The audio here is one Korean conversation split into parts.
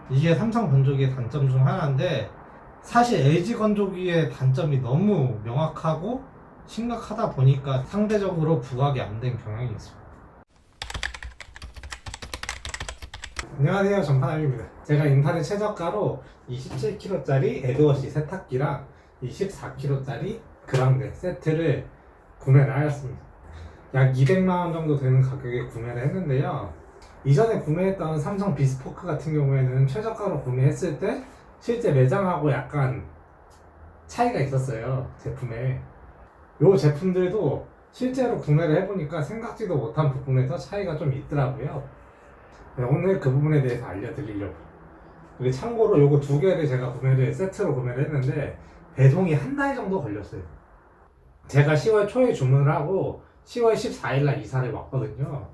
이게 삼성 건조기의 단점 중 하나인데, 사실 LG 건조기의 단점이 너무 명확하고 심각하다 보니까 상대적으로 부각이 안 된 경향이 있습니다. 안녕하세요, 전파남입니다. 제가 인터넷 최저가로 이 17kg짜리 에드워시 세탁기랑 이 14kg짜리 그랑데 세트를 구매를 하였습니다. 약 200만원 정도 되는 가격에 구매를 했는데요. 이전에 구매했던 삼성 비스포크 같은 경우에는 최저가로 구매했을 때 실제 매장하고 약간 차이가 있었어요, 제품에. 요 제품들도 실제로 구매를 해보니까 생각지도 못한 부분에서 차이가 좀 있더라고요. 네, 오늘 그 부분에 대해서 알려드리려고. 그리고 참고로 요거 두 개를 제가 세트로 구매를 했는데 배송이 한 달 정도 걸렸어요. 제가 10월 초에 주문을 하고 10월 14일날 이사를 왔거든요.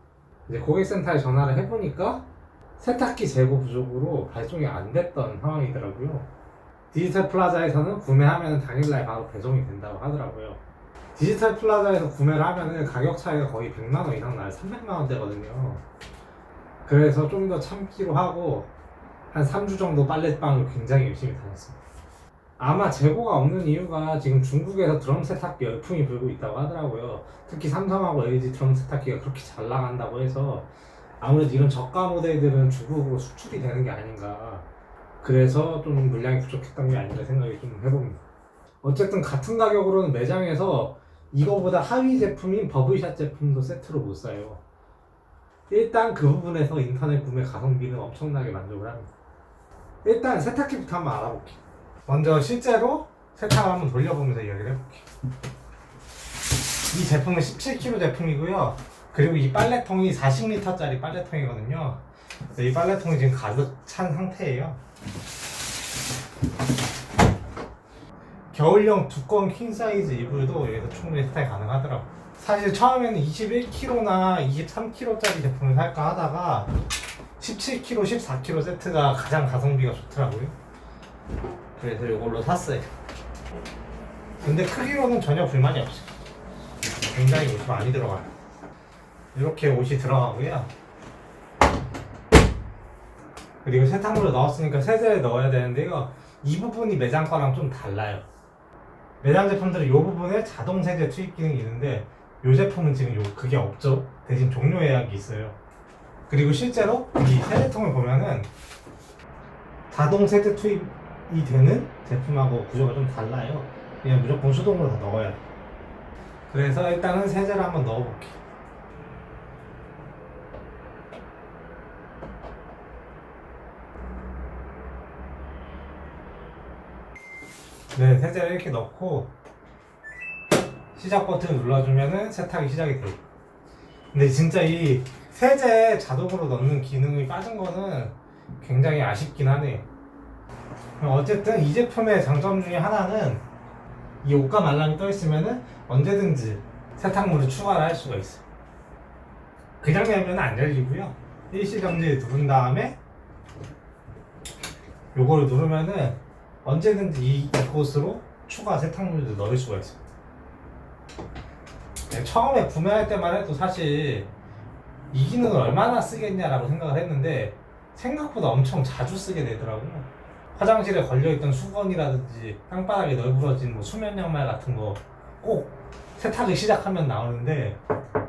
이제 고객센터에 전화를 해보니까 세탁기 재고 부족으로 발송이 안 됐던 상황이더라고요. 디지털 플라자에서는 구매하면 당일날 바로 배송이 된다고 하더라고요. 디지털 플라자에서 구매를 하면 가격 차이가 거의 100만원 이상 나요. 300만원대거든요. 그래서 좀 더 참기로 하고 한 3주 정도 빨래방을 굉장히 열심히 다녔습니다. 아마 재고가 없는 이유가 지금 중국에서 드럼 세탁기 열풍이 불고 있다고 하더라고요. 특히 삼성하고 LG 드럼 세탁기가 그렇게 잘 나간다고 해서 아무래도 이런 저가 모델들은 중국으로 수출이 되는 게 아닌가, 그래서 좀 물량이 부족했던 게 아닌가 생각이 좀 해봅니다. 어쨌든 같은 가격으로는 매장에서 이거보다 하위 제품인 버블샷 제품도 세트로 못 사요. 일단 그 부분에서 인터넷 구매 가성비는 엄청나게 만족을 합니다. 일단 세탁기부터 한번 알아볼게요. 먼저 실제로 세탁을 한번 돌려보면서 이야기를 해볼게요. 이 제품은 17kg 제품이고요. 그리고 이 빨래통이 40L짜리 빨래통이거든요. 이 빨래통이 지금 가득 찬 상태예요. 겨울용 두꺼운 킹사이즈 이불도 여기서 충분히 세탁이 가능하더라고요. 사실 처음에는 21kg나 23kg짜리 제품을 살까 하다가 17kg, 14kg 세트가 가장 가성비가 좋더라고요. 그래서 이걸로 샀어요. 근데 크기로는 전혀 불만이 없어요. 굉장히 옷이 많이 들어가요. 이렇게 옷이 들어가고요. 그리고 세탁물을 넣었으니까 세제를 넣어야 되는데요. 이 부분이 매장 거랑 좀 달라요. 매장 제품들은 이 부분에 자동 세제 투입 기능이 있는데 이 제품은 지금 그게 없죠. 대신 종료 예약이 있어요. 그리고 실제로 이 세제통을 보면은 자동 세제 투입이 되는 제품하고 구조가 좀 달라요. 그냥 무조건 수동으로 다 넣어야 돼. 그래서 일단은 세제를 한번 넣어볼게요. 네, 세제를 이렇게 넣고 시작 버튼을 눌러주면은 세탁이 시작이 돼요. 근데 진짜 이 세제 자동으로 넣는 기능이 빠진 거는 굉장히 아쉽긴 하네요. 어쨌든 이 제품의 장점 중에 하나는 이 옷과 말랑이 떠 있으면은 언제든지 세탁물을 추가를 할 수가 있어요. 그냥 내면 안 열리고요. 일시정지 누른 다음에 요거를 누르면은 언제든지 이곳으로 추가 세탁물을 넣을 수가 있어요. 네, 처음에 구매할 때만 해도 사실 이 기능을 얼마나 쓰겠냐라고 생각을 했는데 생각보다 엄청 자주 쓰게 되더라고요. 화장실에 걸려있던 수건이라든지 땅바닥에 널브러진 뭐 수면 양말 같은 거 꼭 세탁을 시작하면 나오는데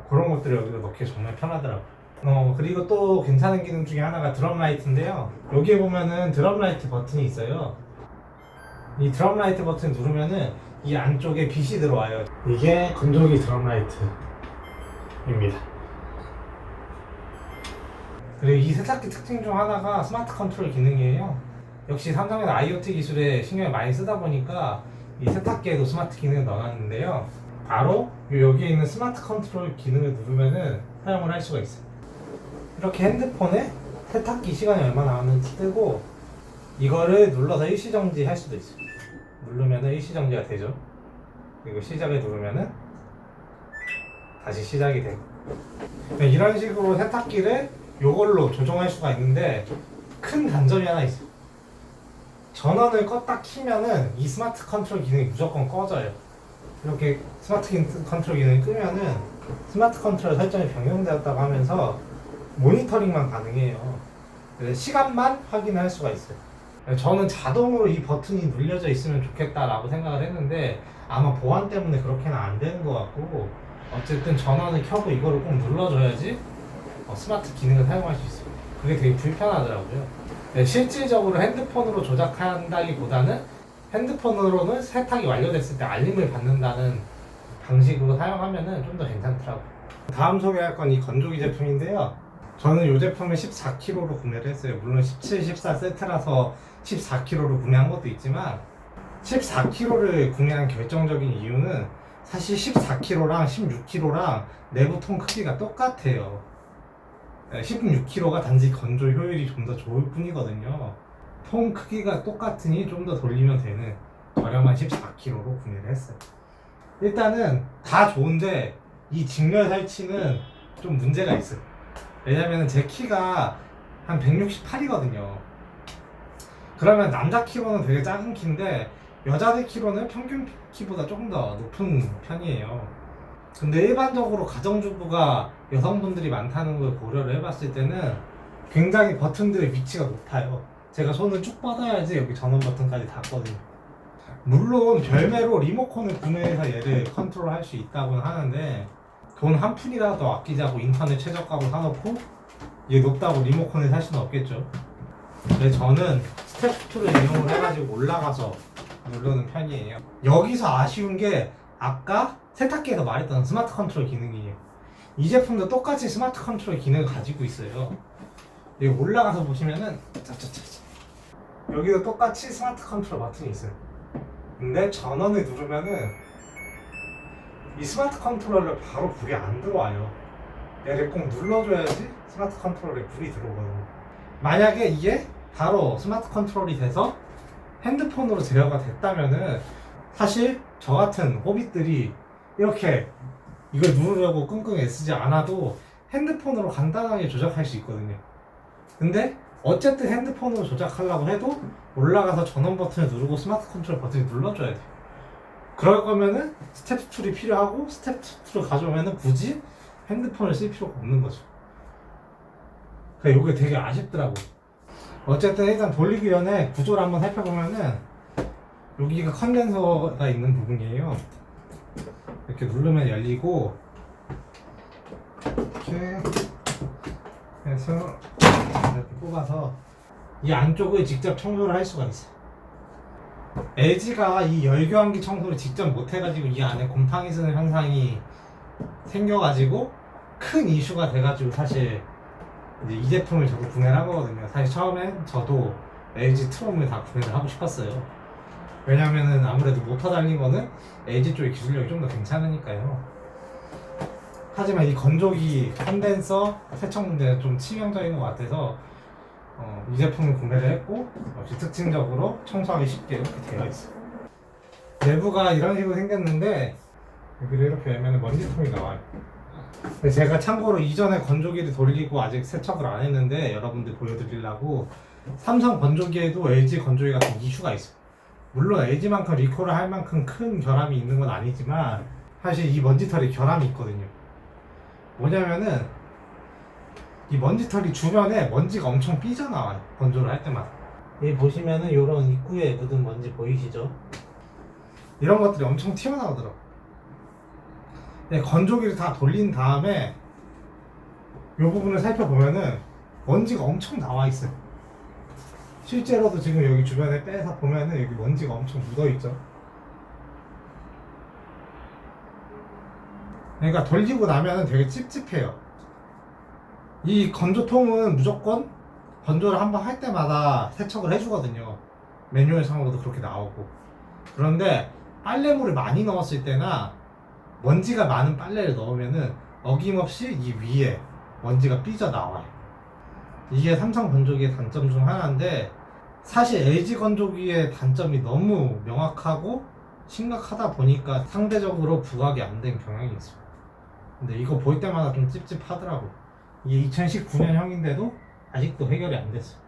그런 것들을 여기다 넣기 정말 편하더라고요. 그리고 또 괜찮은 기능 중에 하나가 드럼 라이트인데요. 여기에 보면은 드럼 라이트 버튼이 있어요. 이 드럼 라이트 버튼 누르면은 이 안쪽에 빛이 들어와요. 이게 건조기 드럼 라이트입니다. 그리고 이 세탁기 특징 중 하나가 스마트 컨트롤 기능이에요. 역시 삼성은 IoT 기술에 신경을 많이 쓰다 보니까 이 세탁기에도 스마트 기능을 넣어놨는데요. 바로 여기에 있는 스마트 컨트롤 기능을 누르면은 사용을 할 수가 있어요. 이렇게 핸드폰에 세탁기 시간이 얼마 나왔는지 뜨고 이거를 눌러서 일시정지 할 수도 있어요. 누르면은 일시정지가 되죠. 그리고 시작을 누르면은 다시 시작이 되고, 이런 식으로 세탁기를 요걸로 조정할 수가 있는데 큰 단점이 하나 있어요. 전원을 껐다 키면은 이 스마트 컨트롤 기능이 무조건 꺼져요. 이렇게 스마트 컨트롤 기능을 끄면은 스마트 컨트롤 설정이 변경되었다고 하면서 모니터링만 가능해요. 시간만 확인할 수가 있어요. 저는 자동으로 이 버튼이 눌려져 있으면 좋겠다라고 생각을 했는데 아마 보안 때문에 그렇게는 안 되는 것 같고, 어쨌든 전원을 켜고 이거를 꼭 눌러줘야지 스마트 기능을 사용할 수 있어요. 그게 되게 불편하더라고요. 실질적으로 핸드폰으로 조작한다기보다는 핸드폰으로는 세탁이 완료됐을 때 알림을 받는다는 방식으로 사용하면은 좀 더 괜찮더라고요. 다음 소개할 건 이 건조기 제품인데요. 저는 이 제품을 14kg로 구매를 했어요. 물론 17, 14 세트라서 14kg로 구매한 것도 있지만 14kg를 구매한 결정적인 이유는 사실 14kg랑 16kg랑 내부 통 크기가 똑같아요. 16kg가 단지 건조 효율이 좀 더 좋을 뿐이거든요. 통 크기가 똑같으니 좀 더 돌리면 되는 저렴한 14kg로 구매를 했어요. 일단은 다 좋은데 이 직렬 설치는 좀 문제가 있어요. 왜냐면 제 키가 한 168이거든요. 그러면 남자 키로는 되게 작은 키인데 여자들 키로는 평균 키보다 조금 더 높은 편이에요. 근데 일반적으로 가정주부가 여성분들이 많다는 걸 고려를 해봤을 때는 굉장히 버튼들의 위치가 높아요. 제가 손을 쭉 뻗어야지 여기 전원 버튼까지 닿거든요. 물론 별매로 리모컨을 구매해서 얘를 컨트롤 할 수 있다고는 하는데 돈 한 푼이라도 아끼자고 인터넷 최저가로 사놓고 이게 높다고 리모컨을 살 수는 없겠죠. 그래서 저는 스텝2를 이용을 해가지고 올라가서 누르는 편이에요. 여기서 아쉬운 게 아까 세탁기에서 말했던 스마트 컨트롤 기능이에요. 이 제품도 똑같이 스마트 컨트롤 기능을 가지고 있어요. 여기 올라가서 보시면은 여기도 똑같이 스마트 컨트롤 버튼이 있어요. 근데 전원을 누르면은 이 스마트 컨트롤러 바로 불이 안 들어와요. 얘를 꼭 눌러줘야지 스마트 컨트롤에 불이 들어오거든요. 만약에 이게 바로 스마트 컨트롤이 돼서 핸드폰으로 제어가 됐다면은 사실 저 같은 호빗들이 이렇게 이걸 누르려고 끙끙 애쓰지 않아도 핸드폰으로 간단하게 조작할 수 있거든요. 근데 어쨌든 핸드폰으로 조작하려고 해도 올라가서 전원 버튼을 누르고 스마트 컨트롤 버튼을 눌러줘야 돼요. 그럴 거면은 스텝 2이 필요하고 스텝 2를 가져오면은 굳이 핸드폰을 쓸 필요가 없는 거죠. 그러니까 이게 되게 아쉽더라고. 어쨌든 일단 돌리기 전에 구조를 한번 살펴보면은 여기가 컨덴서가 있는 부분이에요. 이렇게 누르면 열리고 이렇게 해서 이렇게 뽑아서 이 안쪽을 직접 청소를 할 수가 있어요. LG가 이 열교환기 청소를 직접 못해가지고 이 안에 곰팡이 쓰는 현상이 생겨가지고 큰 이슈가 돼가지고 사실 이제 이 제품을 저도 구매를 한 거거든요. 사실 처음엔 저도 LG 트롬을 다 구매를 하고 싶었어요. 왜냐면은 아무래도 모터 달린 거는 LG 쪽의 기술력이 좀 더 괜찮으니까요. 하지만 이 건조기, 컨덴서, 세척 문제는 좀 치명적인 것 같아서 이 제품을 구매를 했고 역시 특징적으로 청소하기 쉽게 이렇게 되어 있어요. 내부가 이런 식으로 생겼는데 여기를 이렇게 열면 먼지통이 나와요. 근데 제가 참고로 이전에 건조기를 돌리고 아직 세척을 안 했는데 여러분들 보여드리려고 삼성 건조기에도 LG 건조기 같은 이슈가 있어요. 물론 LG만큼 리콜을 할 만큼 큰 결함이 있는 건 아니지만 사실 이 먼지털이 결함이 있거든요. 뭐냐면은 이 먼지털이 주변에 먼지가 엄청 삐져나와요. 건조를 할 때마다. 여기 보시면은 이런 입구에 묻은 먼지 보이시죠? 이런 것들이 엄청 튀어나오더라고요. 건조기를 다 돌린 다음에 이 부분을 살펴보면은 먼지가 엄청 나와 있어요. 실제로도 지금 여기 주변에 빼서 보면은 여기 먼지가 엄청 묻어 있죠. 그러니까 돌리고 나면은 되게 찝찝해요. 이 건조통은 무조건 건조를 한번 할 때마다 세척을 해주거든요. 매뉴얼상으로도 그렇게 나오고. 그런데 빨래물을 많이 넣었을 때나 먼지가 많은 빨래를 넣으면은 어김없이 이 위에 먼지가 삐져 나와요. 이게 삼성 건조기의 단점 중 하나인데 사실 LG 건조기의 단점이 너무 명확하고 심각하다 보니까 상대적으로 부각이 안 된 경향이 있어요. 근데 이거 볼 때마다 좀 찝찝하더라고. 이게 2019년형인데도 아직도 해결이 안 됐어요.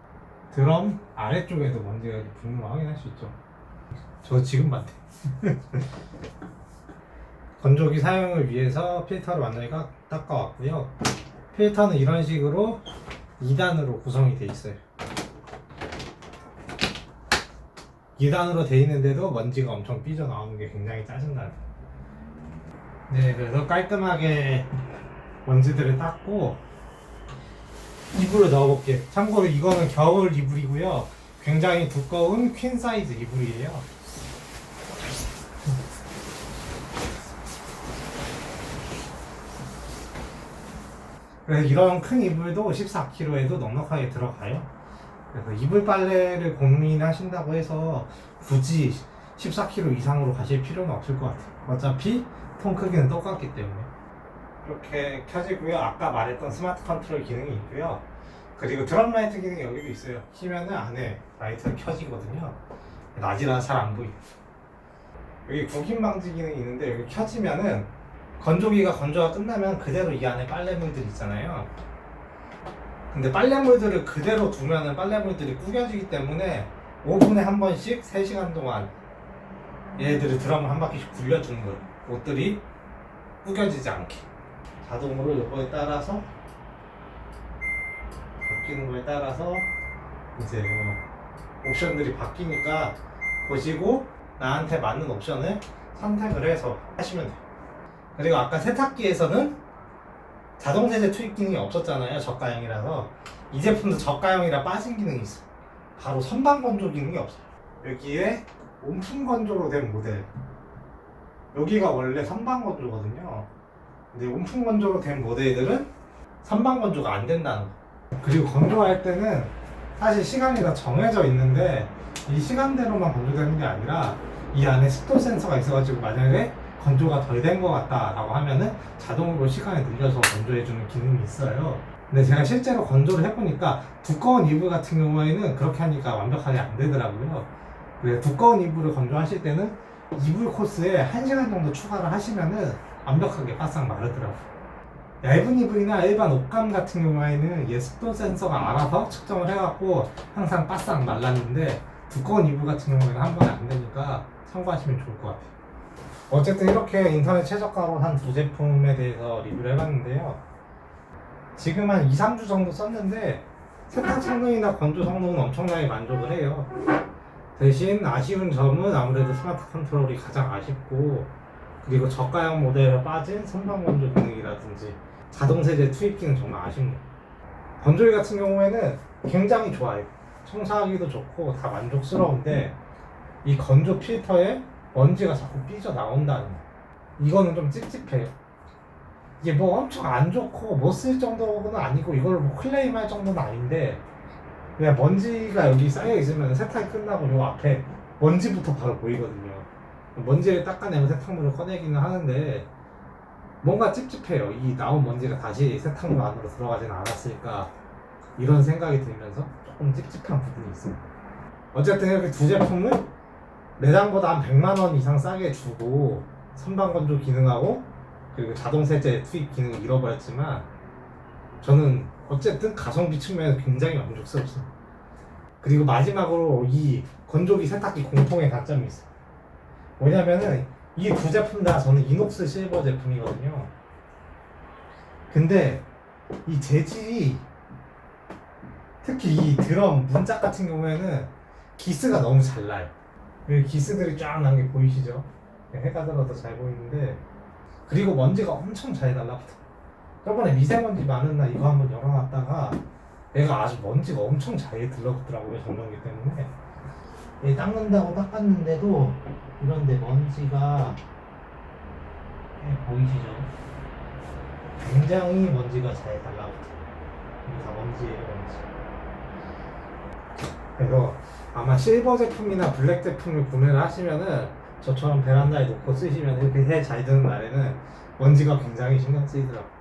드럼 아래쪽에도 먼지가 붙는 거 확인할 수 있죠. 저 지금 봤대. 건조기 사용을 위해서 필터를 완전히 닦아왔고요. 필터는 이런 식으로 2단으로 구성이 되어 있어요. 2단으로 돼 있는데도 먼지가 엄청 삐져나오는 게 굉장히 짜증나요. 네, 그래서 깔끔하게 먼지들을 닦고 이불을 넣어볼게요. 참고로 이거는 겨울 이불이고요. 굉장히 두꺼운 퀸 사이즈 이불이에요. 그래서 이런 큰 이불도 14kg에도 넉넉하게 들어가요. 그래서 이불 빨래를 고민하신다고 해서 굳이 14kg 이상으로 가실 필요는 없을 것 같아요. 어차피 통 크기는 똑같기 때문에. 이렇게 켜지고요. 아까 말했던 스마트 컨트롤 기능이 있고요. 그리고 드럼 라이트 기능이 여기도 있어요. 키면은 안에 라이트가 켜지거든요. 낮이라 잘 안 보이고. 여기 구김 방지 기능이 있는데 여기 켜지면은 건조기가 건조가 끝나면 그대로 이 안에 빨래물들 있잖아요. 근데 빨래물들을 그대로 두면은 빨래물들이 구겨지기 때문에 5분에 한 번씩 3시간 동안 얘네들이 드럼을 한 바퀴씩 굴려주는 거예요. 옷들이 구겨지지 않게. 자동으로 이거에 따라서 바뀌는 거에 따라서 이제 옵션들이 바뀌니까 보시고 나한테 맞는 옵션을 선택을 해서 하시면 돼요. 그리고 아까 세탁기에서는 자동 세제 투입 기능이 없었잖아요. 저가형이라서. 이 제품도 저가형이라 빠진 기능이 있어요. 바로 선반 건조 기능이 없어요. 여기에 온풍 건조로 된 모델, 여기가 원래 선반 건조거든요. 근데 온풍 건조로 된 모델들은 선반 건조가 안 된다는 거. 그리고 건조할 때는 사실 시간이 다 정해져 있는데 이 시간대로만 건조되는 게 아니라 이 안에 습도 센서가 있어가지고 만약에 건조가 덜 된 것 같다라고 하면은 자동으로 시간을 늘려서 건조해주는 기능이 있어요. 근데 제가 실제로 건조를 해보니까 두꺼운 이불 같은 경우에는 그렇게 하니까 완벽하게 안 되더라고요. 그래서 두꺼운 이불을 건조하실 때는 이불 코스에 1시간 정도 추가를 하시면은 완벽하게 바싹 마르더라고요. 얇은 이불이나 일반 옷감 같은 경우에는 얘 습도 센서가 알아서 측정을 해갖고 항상 바싹 말랐는데 두꺼운 이불 같은 경우에는 한 번에 안 되니까 참고하시면 좋을 것 같아요. 어쨌든 이렇게 인터넷 최저가로 한 두 제품에 대해서 리뷰를 해봤는데요. 지금 한 2-3주 정도 썼는데 세탁 성능이나 건조 성능은 엄청나게 만족을 해요. 대신 아쉬운 점은 아무래도 스마트 컨트롤이 가장 아쉽고, 그리고 저가형 모델에 빠진 선반 건조 기능이라든지 자동 세제 투입 기능 정말 아쉽네요. 건조기 같은 경우에는 굉장히 좋아요. 청소하기도 좋고 다 만족스러운데 이 건조 필터에 먼지가 자꾸 삐져 나온다는 거. 이거는 좀 찝찝해요. 이게 뭐 엄청 안 좋고 못 쓸 정도는 아니고 이걸 뭐 클레임할 정도는 아닌데 그냥 먼지가 여기 쌓여 있으면 세탁이 끝나고 요 앞에 먼지부터 바로 보이거든요. 먼지를 닦아내면 세탁물을 꺼내기는 하는데 뭔가 찝찝해요. 이 나온 먼지가 다시 세탁물 안으로 들어가지는 않았을까 이런 생각이 들면서 조금 찝찝한 부분이 있습니다. 어쨌든 이렇게 두 제품을 매장보다 한 100만 원 이상 싸게 주고 선반 건조 기능하고 그리고 자동 세제 투입 기능을 잃어버렸지만 저는 어쨌든 가성비 측면에서 굉장히 만족스럽습니다. 그리고 마지막으로 이 건조기 세탁기 공통의 단점이 있어요. 뭐냐면은 이 두 제품 다 저는 이녹스 실버 제품이거든요. 근데 이 재질이 특히 이 드럼 문짝 같은 경우에는 기스가 너무 잘 나요. 기스들이 쫙 난 게 보이시죠? 해가 들어서 잘 보이는데, 그리고 먼지가 엄청 잘 달라붙어. 저번에 미세먼지 많은 날 이거 한번 열어놨다가 얘가 아주 먼지가 엄청 잘 들러붙더라고요. 정전기 때문에. 얘 닦는다고 닦았는데도 이런데 먼지가 보이시죠? 굉장히 먼지가 잘 달라붙어. 이게 다 먼지예요, 먼지. 그래서 아마 실버 제품이나 블랙 제품을 구매를 하시면은 저처럼 베란다에 놓고 쓰시면 이렇게 해 잘 드는 날에는 먼지가 굉장히 신경 쓰이더라고요.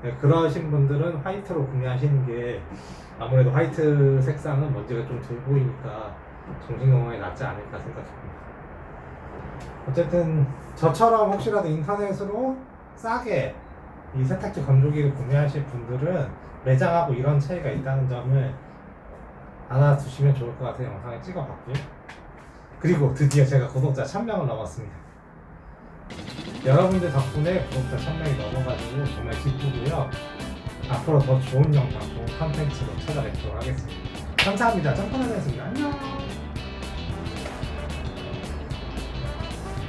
네, 그러신 분들은 화이트로 구매하시는 게 아무래도 화이트 색상은 먼지가 좀 덜 보이니까 정신건강에 낫지 않을까 생각합니다. 어쨌든 저처럼 혹시라도 인터넷으로 싸게 이 세탁기 건조기를 구매하실 분들은 매장하고 이런 차이가 있다는 점을 알아두시면 좋을 것 같아서 영상을 찍어봤고요. 그리고 드디어 제가 구독자 1000명을 넘었습니다. 여러분들 덕분에 구독자 1000명이 넘어가지고 정말 기쁘고요. 앞으로 더 좋은 영상, 좋은 컨텐츠로 찾아뵙도록 하겠습니다. 감사합니다. 점프하겠습니다. 안녕.